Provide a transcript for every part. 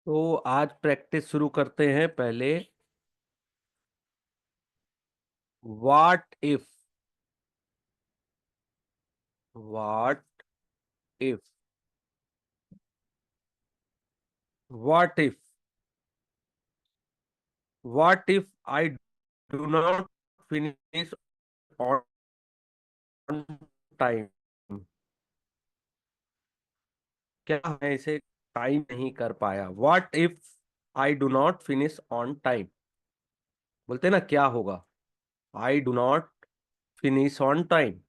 तो आज प्रैक्टिस शुरू करते हैं। पहले what if. What if. What if. What if I do not finish on time. क्या मैं इसे टाइम नहीं कर पाया? What if I do not finish on time. बोलते ना क्या होगा? I do not finish on time.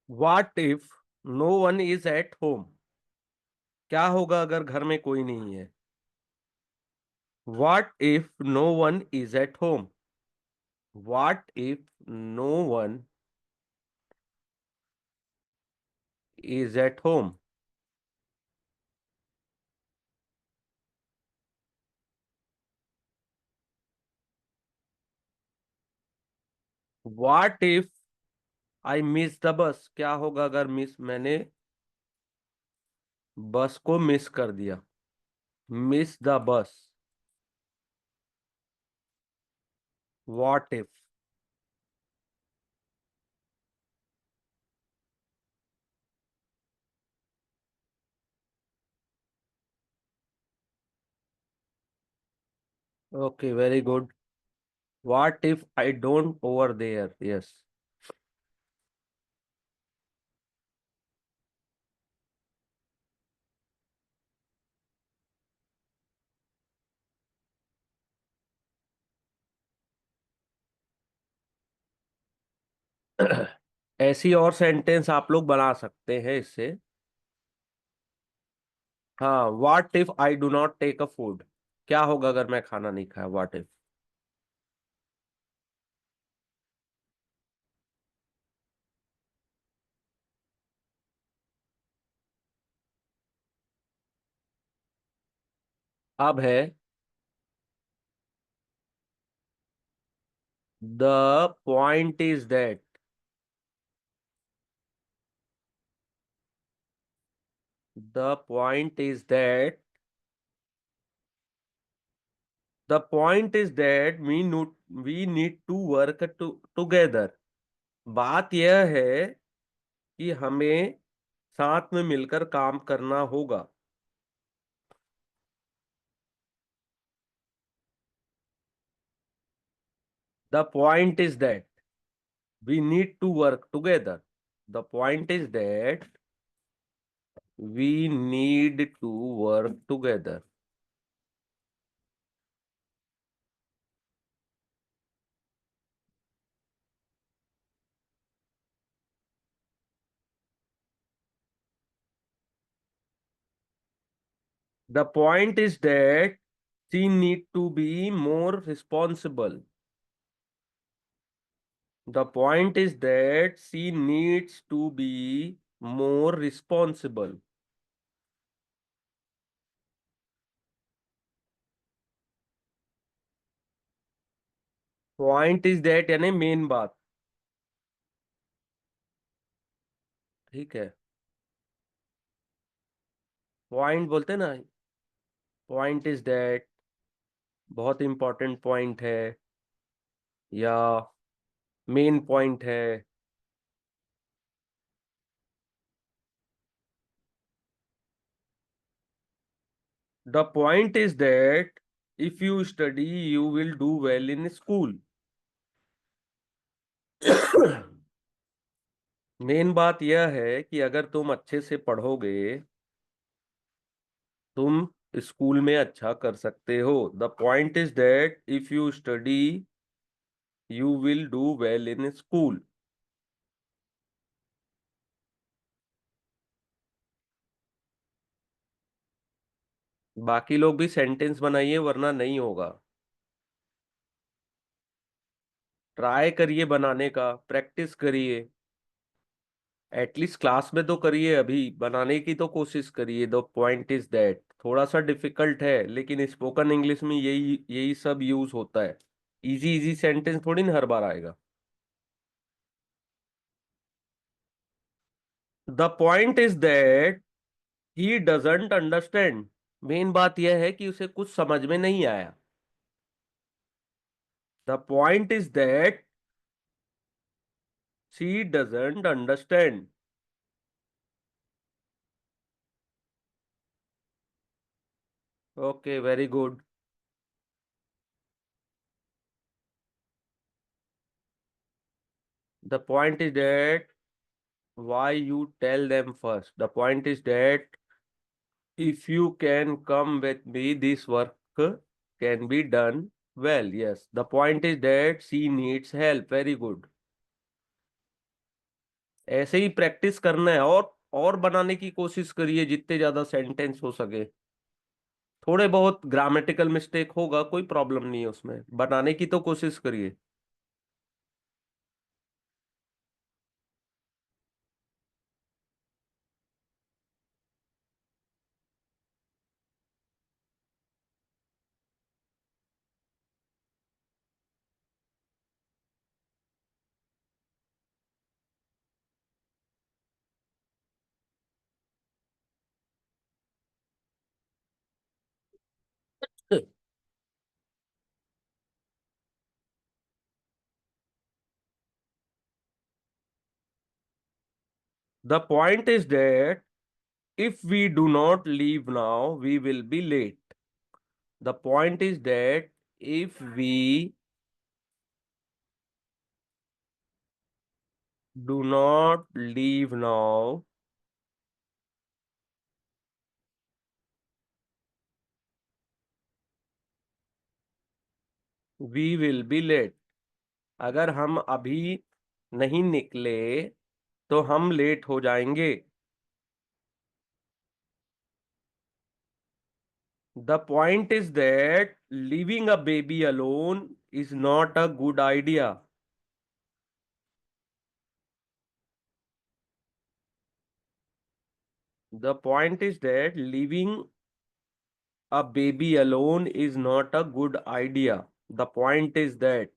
What if no one is at home. क्या होगा अगर घर में कोई नहीं है? What if no one is at home. What if no one is at home? What if I miss the bus? क्या होगा अगर मैंने बस को मिस कर दिया? Miss the bus. What if? Okay, very good. What if I don't over there? Yes. ऐसी और सेंटेंस आप लोग बना सकते हैं इससे। हाँ, what if I do not take a food. क्या होगा अगर मैं खाना नहीं खाया? What if. अब है the point is that. The point is that. The point is that we need to work together. बात यह है कि हमें साथ में मिलकर काम करना होगा। The point is that we need to work together. The point is that we need to work together. The point is that she need to be more responsible. The point is that she needs to be more responsible. Point is that यानी main बात। ठीक है। Point बोलते हैं ना, point is that बहुत important point है या मेन पॉइंट है। The point is that if you study you will do well in school. Main बात यह है कि अगर तुम अच्छे से पढ़ोगे, तुम स्कूल में अच्छा कर सकते हो। The point is that if you study you will do well in school. बाकी लोग भी सेंटेंस बनाइए वरना नहीं होगा। ट्राई करिए बनाने का, प्रैक्टिस करिए। एटलीस्ट क्लास में तो करिए, अभी बनाने की तो कोशिश करिए। द पॉइंट इज दैट थोड़ा सा डिफिकल्ट है, लेकिन स्पोकन इंग्लिश में यही यही सब यूज होता है। इजी इजी सेंटेंस थोड़ी ना हर बार आएगा। The point is that he doesn't understand. Main बात यह है कि उसे कुछ समझ में नहीं आया। The point is that she doesn't understand. Okay, very good. The point is that why you tell them first. The point is that if you can come with me, this work can be done well. Yes, the point is that she needs help. Very good. ऐसे ही practice करना है, और बनाने की कोशिश करिए जितने ज्यादा सेंटेंस हो सके। थोड़े बहुत ग्रामेटिकल मिस्टेक होगा, कोई प्रॉब्लम नहीं है उसमें, बनाने की तो कोशिश करिए। The point is that if we do not leave now, we will be late. The point is that if we do not leave now, we will be late. अगर हम अभी नहीं निकले तो हम लेट हो जाएंगे। The point is that leaving a baby alone is not a good idea. The point is that leaving a baby alone is not a good idea. The point is that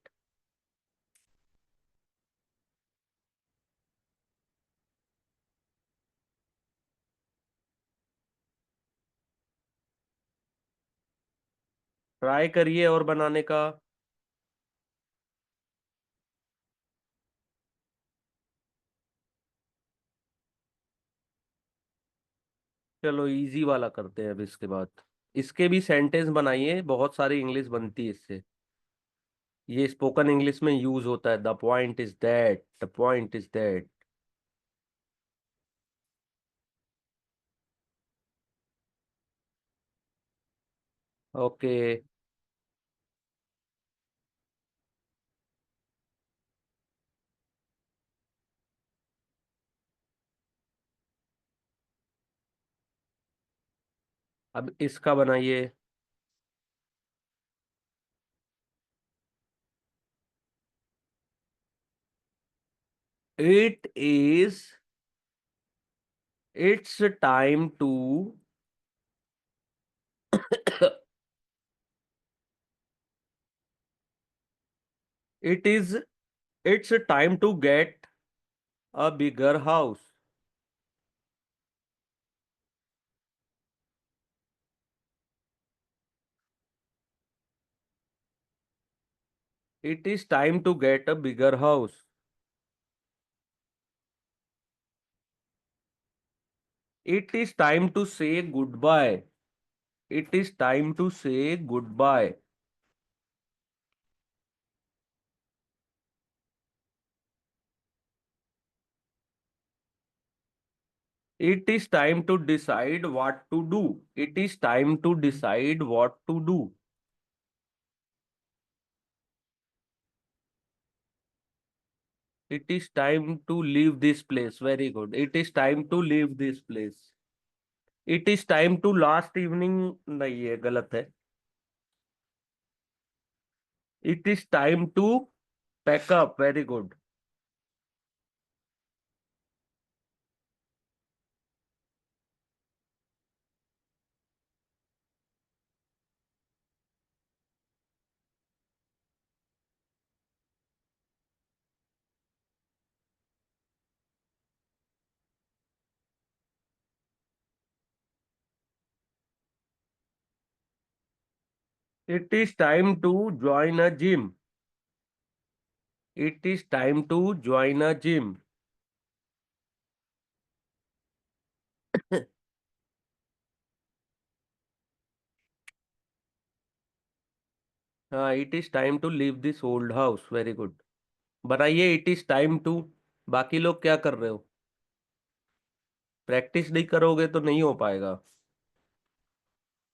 try करिए और बनाने का। चलो easy वाला करते हैं अब इसके बाद। इसके भी सेंटेंस बनाइए, बहुत सारी इंग्लिश बनती है इससे। ये स्पोकन इंग्लिश में यूज होता है। The point is that, the point is that. Okay. अब इसका बनाइए। It is it's time to it is it's time to get a bigger house. It is time to get a bigger house. It is time to say good bye. It is time to say good bye. It is time to decide what to do. It is time to decide what to do. It is time to leave this place. Very good. It is time to leave this place. It is time to last evening. नहीं, ये गलत है। It is time to pack up. Very good. It is time to join a gym. It is time to join a gym. हाँ, it is time to leave this old house. Very good. बताइए, it is time to. बाकी लोग क्या कर रहे हो? Practice नहीं करोगे तो नहीं हो पाएगा।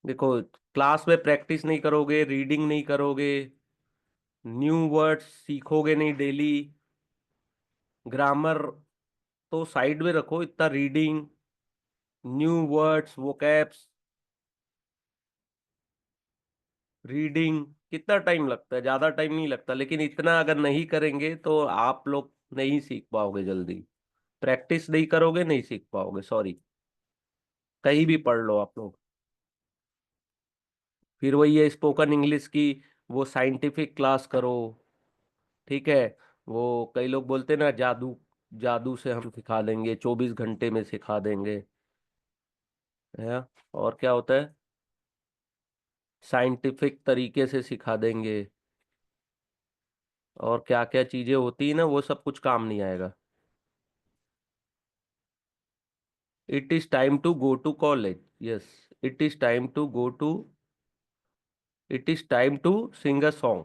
देखो, क्लास में प्रैक्टिस नहीं करोगे, रीडिंग नहीं करोगे, न्यू वर्ड्स सीखोगे नहीं डेली, ग्रामर तो साइड में रखो, इतना reading, new words, vocabs, reading, कितना टाइम लगता है? ज्यादा टाइम नहीं लगता, लेकिन इतना अगर नहीं करेंगे तो आप लोग नहीं सीख पाओगे जल्दी। प्रैक्टिस नहीं करोगे, नहीं सीख पाओगे, सॉरी। कहीं भी पढ़ लो आप लोग। फिर वही है, स्पोकन इंग्लिश की वो साइंटिफिक क्लास करो। ठीक है। वो कई लोग बोलते हैं ना, जादू, जादू से हम सिखा देंगे, 24 घंटे में सिखा देंगे। है। और क्या होता है? साइंटिफिक तरीके से सिखा देंगे। और क्या क्या चीजें होती है ना, वो सब कुछ काम नहीं आएगा। It is time to go to college. Yes. It is time to go to. It is time to sing a song.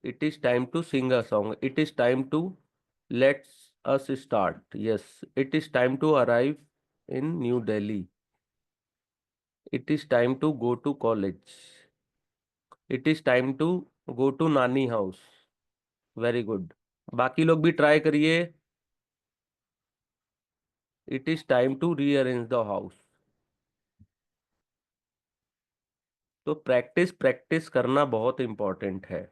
It is time to sing a song. It is time to let's us start. Yes. It is time to arrive in New Delhi. It is time to go to college. It is time to go to nani house. Very good. बाकी लोग भी try करिए। It is time to rearrange the house. तो practice practice करना बहुत important है।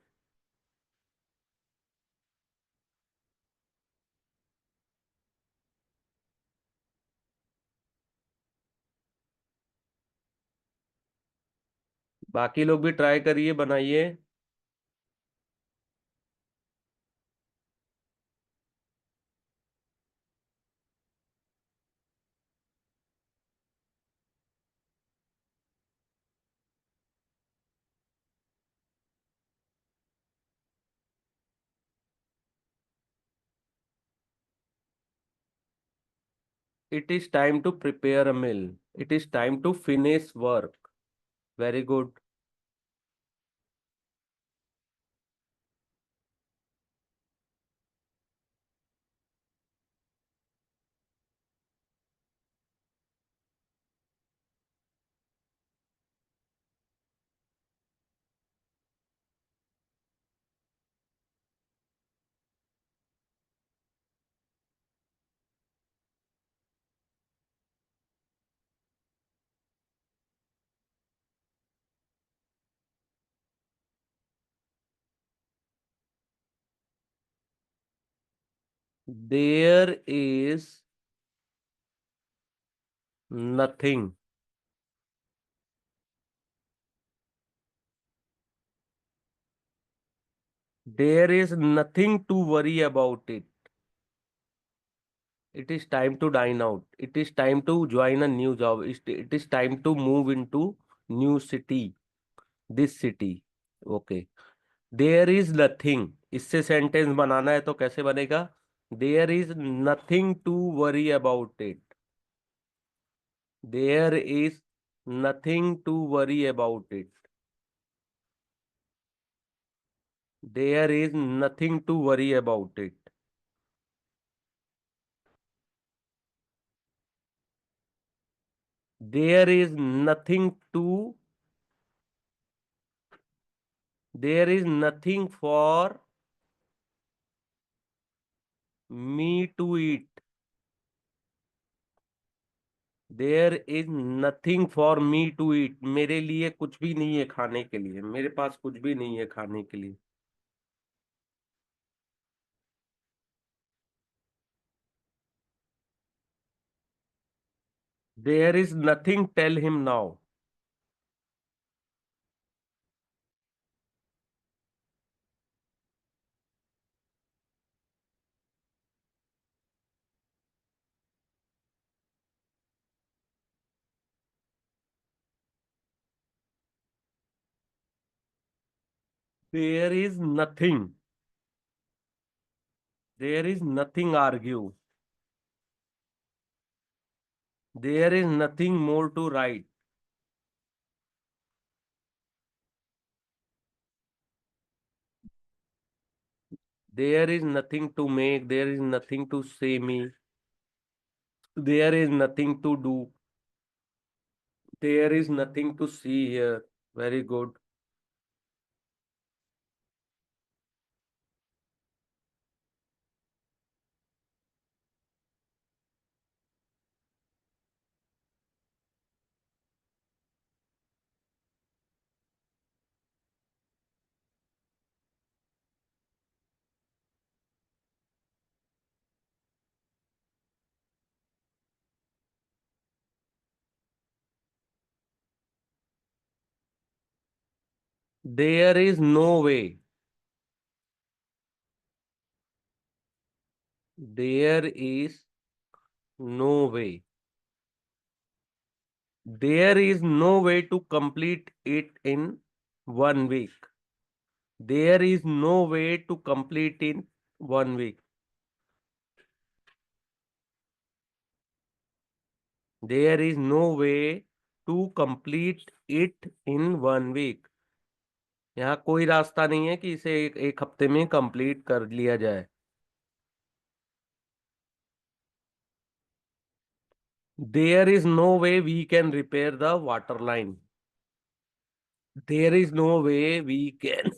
बाकी लोग भी ट्राई करिए, बनाइए। It is time to prepare a meal. It is time to finish work. Very good. There is nothing. There is nothing to worry about it. It is time to dine out. It is time to join a new job. It is time to move into new city. This city. Okay. There is nothing. इससे sentence बनाना है तो कैसे बनेगा? There is nothing to worry about it. There is nothing to worry about it. There is nothing to worry about it. There is nothing to. There is nothing for me to eat. There is nothing for me to eat. मेरे लिए कुछ भी नहीं है खाने के लिए, मेरे पास कुछ भी नहीं है खाने के लिए। There is nothing, tell him now. There is nothing, there is nothing argue, there is nothing more to write, there is nothing to make, there is nothing to say me, there is nothing to do, there is nothing to see here. Very good. There is no way, there is no way, there is no way to complete it in 1 week, there is no way to complete in 1 week, there is no way to complete it in 1 week। यहाँ कोई रास्ता नहीं है कि इसे एक हफ्ते में कंप्लीट कर लिया जाए। there is no way we can repair the water line, there is no way we can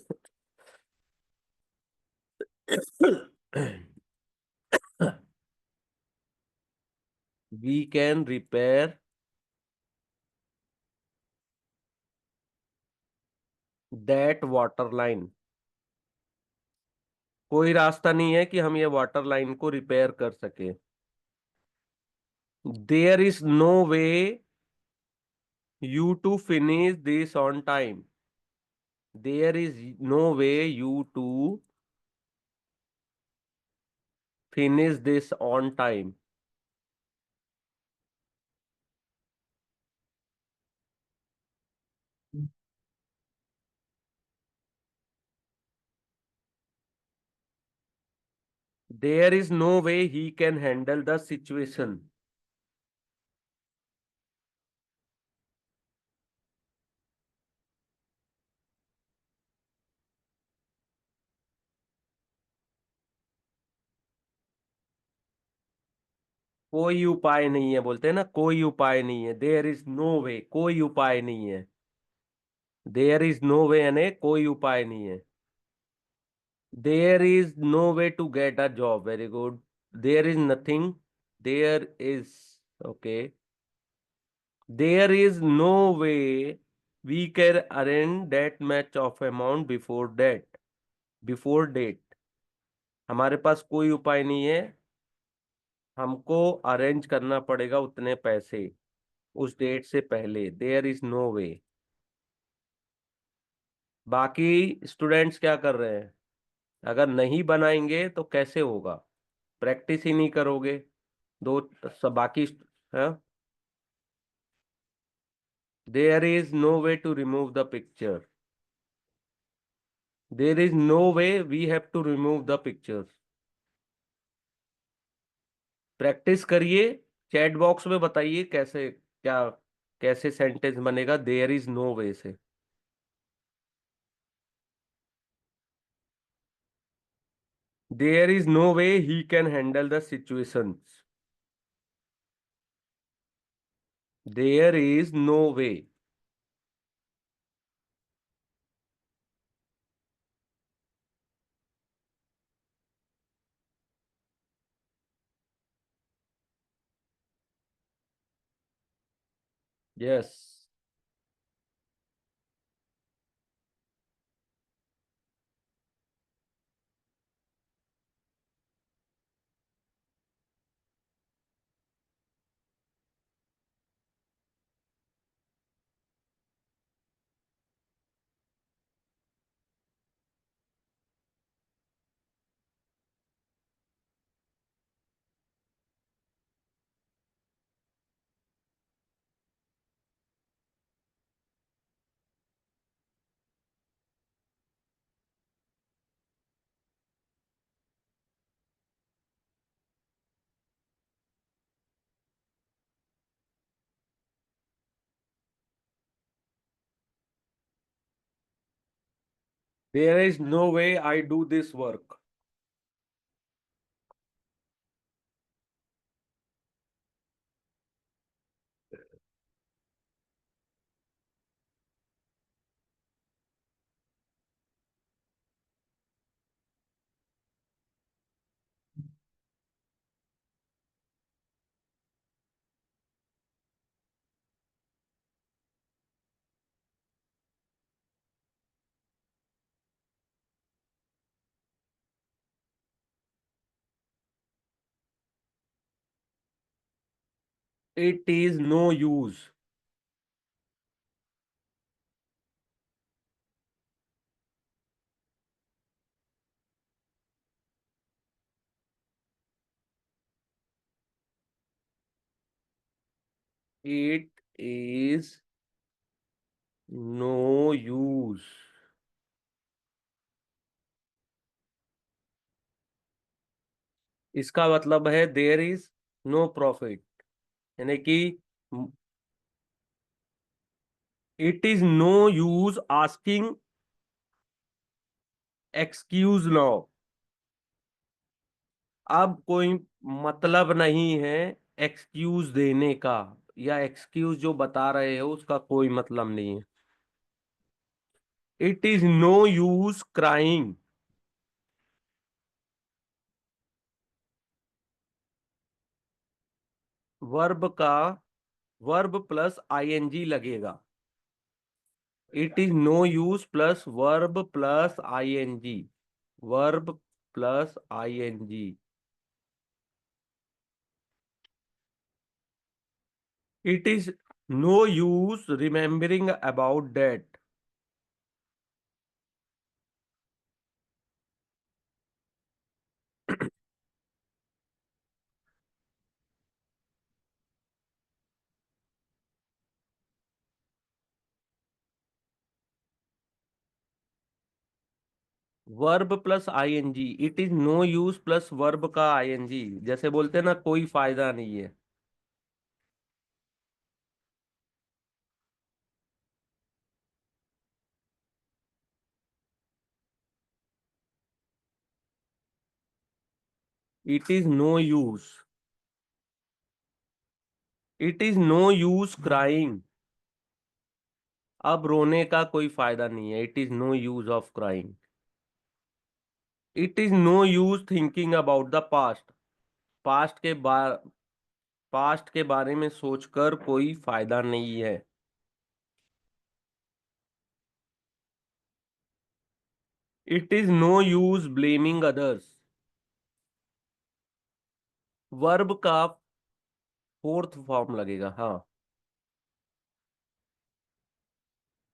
we can repair that water line। कोई रास्ता नहीं है कि हम ये वाटर लाइन को रिपेयर कर सके। There is no way you to finish this on time, there is no way you to finish this on time. There is no way he can handle the situation. कोई उपाय नहीं है, बोलते हैं ना, कोई उपाय नहीं है, देयर इज नो वे, कोई उपाय नहीं है, देयर इज नो वे यानी कोई उपाय नहीं है। There is no way to get a job, very good. There is nothing, there is, okay, there is no way we can arrange that much of amount before that, before date। हमारे पास कोई उपाय नहीं है, हमको arrange करना पड़ेगा उतने पैसे उस डेट से पहले। देयर इज नो वे। बाकी स्टूडेंट्स क्या कर रहे हैं? अगर नहीं बनाएंगे तो कैसे होगा? प्रैक्टिस ही नहीं करोगे। दो सब बाकी है। There is no way to remove the picture, there is no way we have to remove the pictures. Practice करिए, चैट बॉक्स में बताइए कैसे क्या, कैसे सेंटेंस बनेगा देयर इज नो वे से। There is no way he can handle the situations, there is no way. Yes. There is no way I do this work. It is no use. It is no use. इसका मतलब है there is no profit. यानी कि it is no use asking excuse now. अब कोई मतलब नहीं है एक्सक्यूज देने का, या एक्सक्यूज जो बता रहे हो उसका कोई मतलब नहीं है. It is no use crying. Verb का वर्ब प्लस आईएनजी लगेगा. It is no use plus verb plus ING. Verb plus ING. It is no use remembering about that. Verb plus ING. It is no use plus verb का ING. जैसे बोलते हैं ना, कोई फायदा नहीं है. It is no use. It is no use crying. अब रोने का कोई फायदा नहीं है. It is no use of crying. It is no use thinking about the past. Past के बार पास्ट के बारे में सोचकर कोई फायदा नहीं है. It is no use blaming others. Verb का फोर्थ फॉर्म लगेगा. हाँ.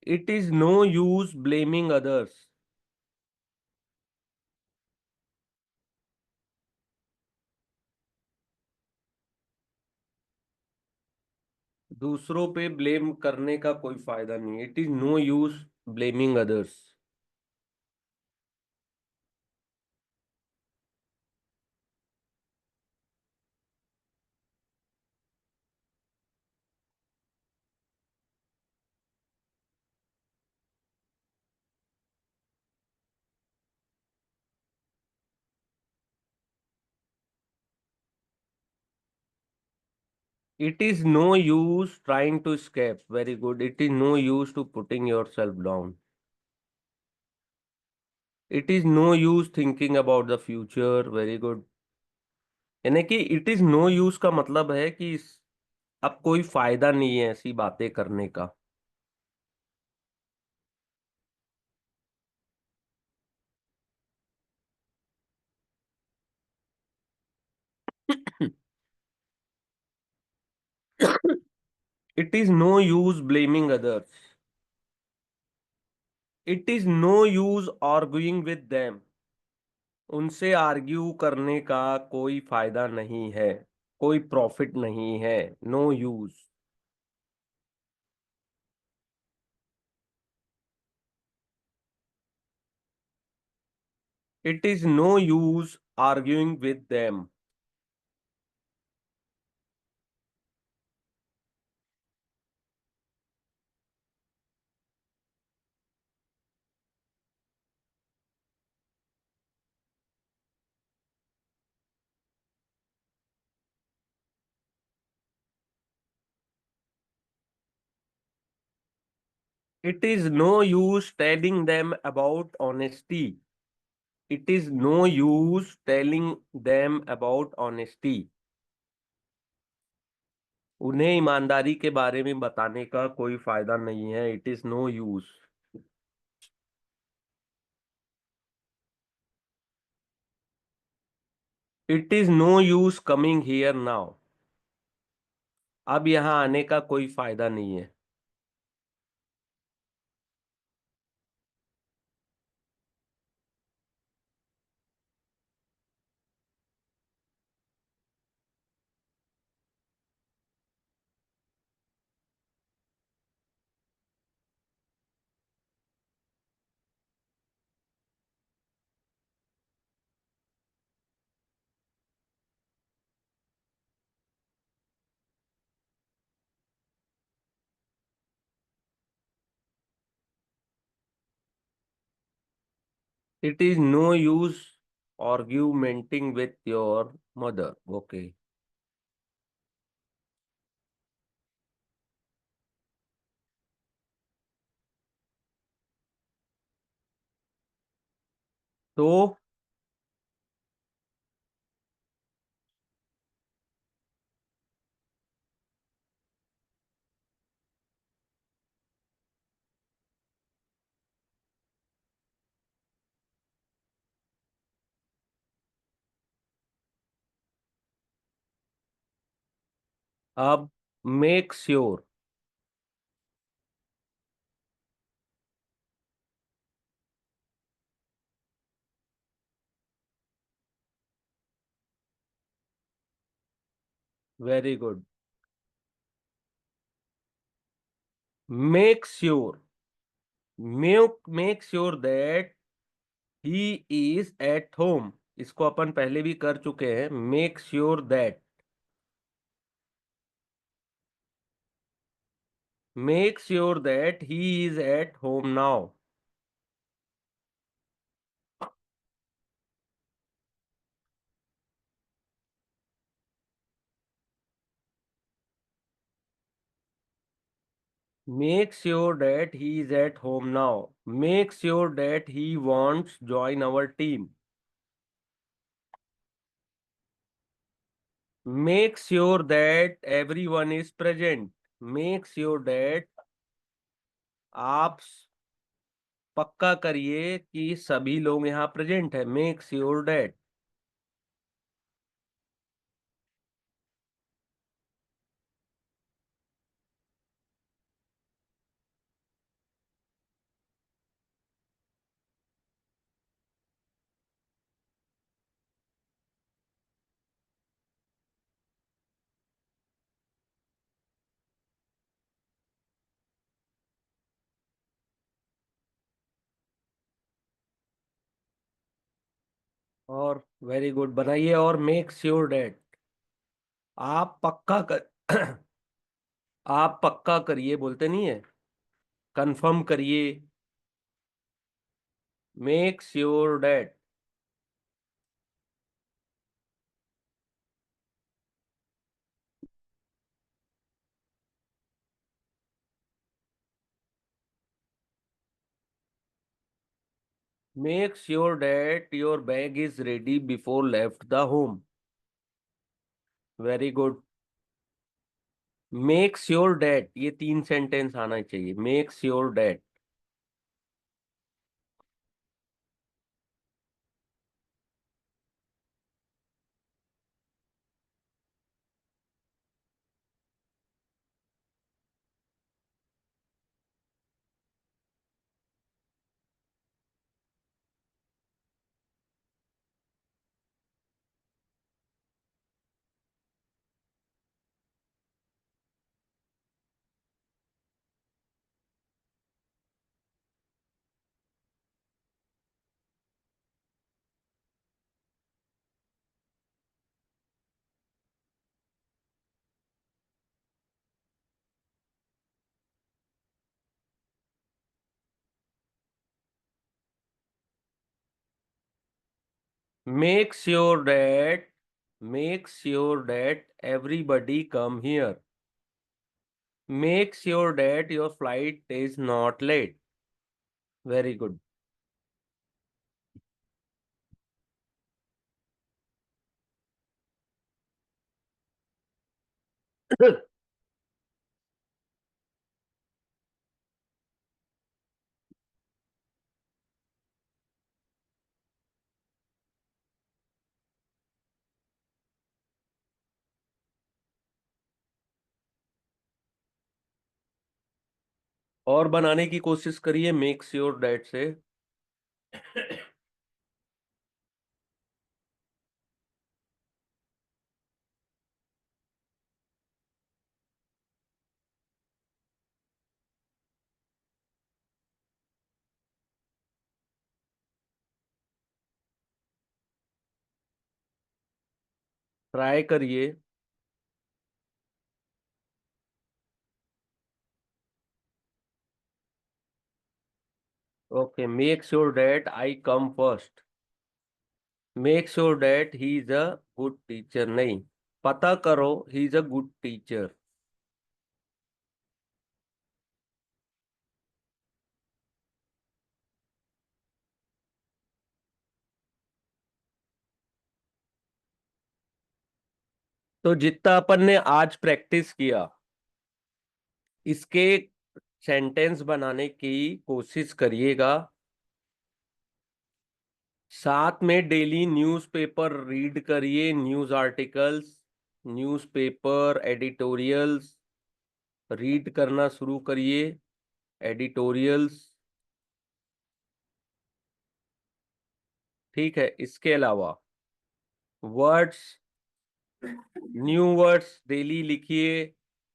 It is no use blaming others. दूसरों पे ब्लेम करने का कोई फायदा नहीं है. It is no use blaming others. It is no use trying to escape. Very good. It is no use to putting yourself down. It is no use thinking about the future. Very good. यानी कि it is no use का मतलब है कि अब कोई फायदा नहीं है ऐसी बातें करने का. It is no use blaming others. It is no use arguing with them. उनसे आर्ग्यू करने का कोई फायदा नहीं है. कोई प्रॉफिट नहीं है. No use. It is no use arguing with them. It is no use telling them about honesty. It is no use telling them about honesty. उन्हें ईमानदारी के बारे में बताने का कोई फायदा नहीं है. It is no use. It is no use coming here now. अब यहाँ आने का कोई फायदा नहीं है. It is no use argumenting with your mother. Okay. तो अब make sure. Very good. Make sure. Make sure that he is at home. इसको अपन पहले भी कर चुके हैं. Make sure that. Make sure that he is at home now. Make sure that he is at home now. Make sure that he wants join our team. Make sure that everyone is present. Make sure that आप पक्का करिए कि सभी लोग यहाँ present है. Make sure that. और very good बनाइए. और मेक श्योर डेट. आप पक्का कर आप पक्का करिए बोलते नहीं है. कंफर्म करिए. Make sure that. Make sure that your bag is ready before left the home. Very good. Make sure that. ये 3 सेंटेंस आना चाहिए. Make sure that. Make sure that. Make sure that everybody come here. Make sure that your flight is not late. Very good. और बनाने की कोशिश करिए make sure that से। Try करिए। Okay, make sure that I come first. Make sure that he is a good teacher नहीं, पता करो he is a good teacher. तो जितना अपन ने आज प्रैक्टिस किया, इसके सेंटेंस बनाने की कोशिश करिएगा। साथ में डेली न्यूज़पेपर रीड करिए, news articles, newspaper editorials read करना शुरू करिए। एडिटोरियल्स। ठीक है, इसके अलावा वर्ड्स, न्यू वर्ड्स डेली लिखिए।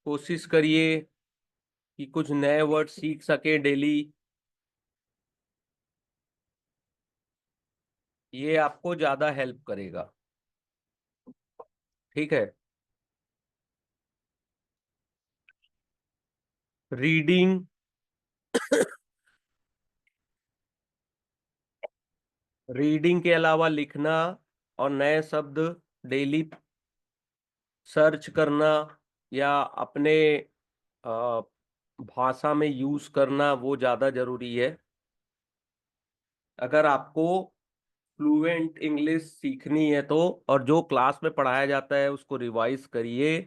कोशिश करिए कि कुछ नए वर्ड सीख सके डेली। ये आपको ज्यादा हेल्प करेगा। ठीक है। रीडिंग, रीडिंग के अलावा लिखना और नए शब्द डेली सर्च करना या अपने अ, भाषा में यूज करना वो ज्यादा जरूरी है। अगर आपको फ्लुएंट इंग्लिश सीखनी है तो, और जो क्लास में पढ़ाया जाता है उसको रिवाइज करिए,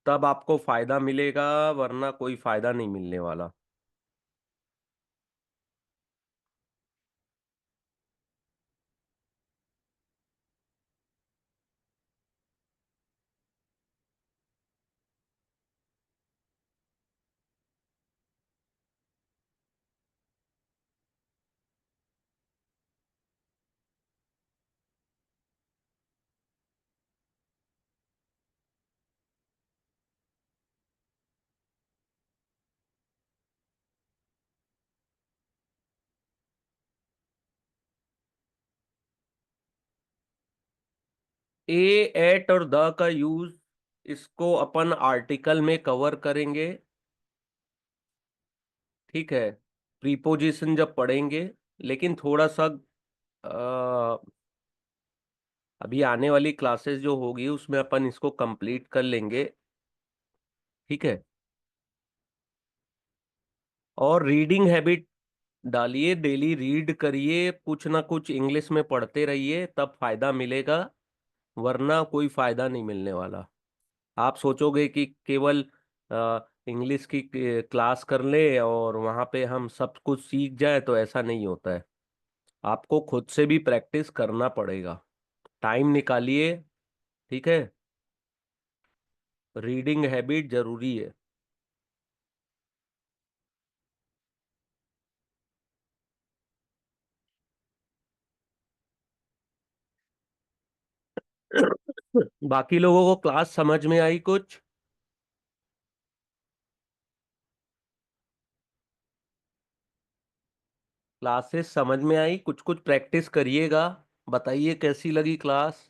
तब आपको फायदा मिलेगा, वरना कोई फायदा नहीं मिलने वाला। ए, एट और द का यूज, इसको अपन आर्टिकल में कवर करेंगे। ठीक है, प्रीपोजिशन जब पढ़ेंगे। लेकिन थोड़ा सा अभी आने वाली क्लासेस जो होगी उसमें अपन इसको कंप्लीट कर लेंगे। ठीक है। और रीडिंग हैबिट डालिए, डेली रीड करिए, कुछ ना कुछ इंग्लिश में पढ़ते रहिए, तब फायदा मिलेगा, वरना कोई फायदा नहीं मिलने वाला। आप सोचोगे कि केवल इंग्लिश की क्लास कर ले और वहां पे हम सब कुछ सीख जाए, तो ऐसा नहीं होता है। आपको खुद से भी प्रैक्टिस करना पड़ेगा। टाइम निकालिए। ठीक है। रीडिंग हैबिट जरूरी है। बाकी लोगों को क्लास समझ में आई कुछ? क्लासेस समझ में आई? कुछ कुछ प्रैक्टिस करिएगा। बताइए कैसी लगी क्लास।